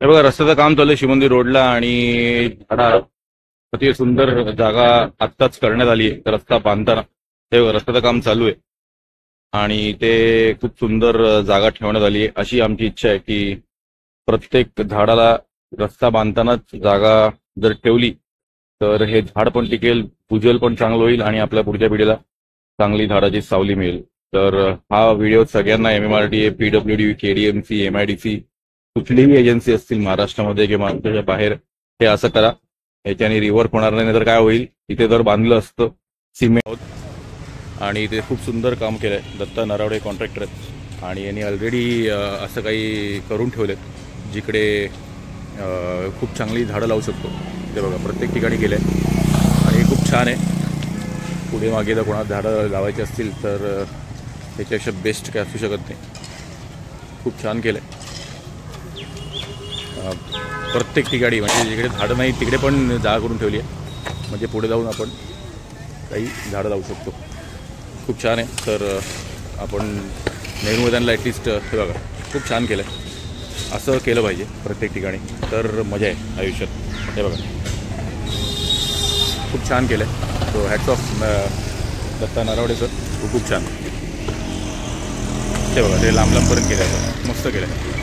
हे बघा रस्त्याचं काम चालू आहे शिमंदी रोडला आणि अतिशय सुंदर जागा आत्ताच करण्यात आली आहे रस्ता बांधताना. हे बघा रस्त्याचं काम चालू आहे आणि ते खूप सुंदर जागा ठेवण्यात आली आहे. अशी आमची इच्छा आहे की प्रत्येक झाडाला रस्ता बांधतानाच जागा जर ठेवली तर हे झाड पण टिकेल, भूजल पण चांगलं होईल आणि आपल्या पुढच्या पिढीला चांगली झाडाची सावली मिळेल. तर हा व्हिडिओ सगळ्यांना MMRDA, PWD, KDMC, MIDC कुठलीही एजन्सी असतील महाराष्ट्रामध्ये किंवा महाराष्ट्राच्या बाहेर हे असं करा. ह्याच्याने रिवर्क होणार नाही. तर काय होईल, इथे जर बांधलं असतं सिमेंट आणि इथे खूप सुंदर काम केलंय. दत्ता नरावडे कॉन्ट्रॅक्टर आहेत आणि यांनी ऑलरेडी असं काही करून ठेवलेत जिकडे खूप चांगली झाडं लावू शकतो. ते बघा प्रत्येक ठिकाणी केलंय आणि खूप छान आहे. पुढे मागे जर कोणाला झाडं लावायची असतील तर त्याच्यापेक्षा बेस्ट काय असू शकत नाही. खूप छान केलं आहे. प्रत्येक ठिकाणी म्हणजे जिकडे झाडं नाही तिकडे पण जागा करून ठेवली आहे, म्हणजे पुढे जाऊन आपण काही झाडं लावू शकतो. खूप छान आहे. तर आपण नेहरू मैदानला ॲटलिस्ट हे बघा खूप छान केलं आहे. असं केलं पाहिजे प्रत्येक ठिकाणी, तर मजा आहे आयुष्यात. हे बघा खूप छान केलं आहे. So hats off Datta Narawade sir, खूप छान. ते बघा ते लांब लांबपर्यंत केलं आहे, मस्त केलं आहे.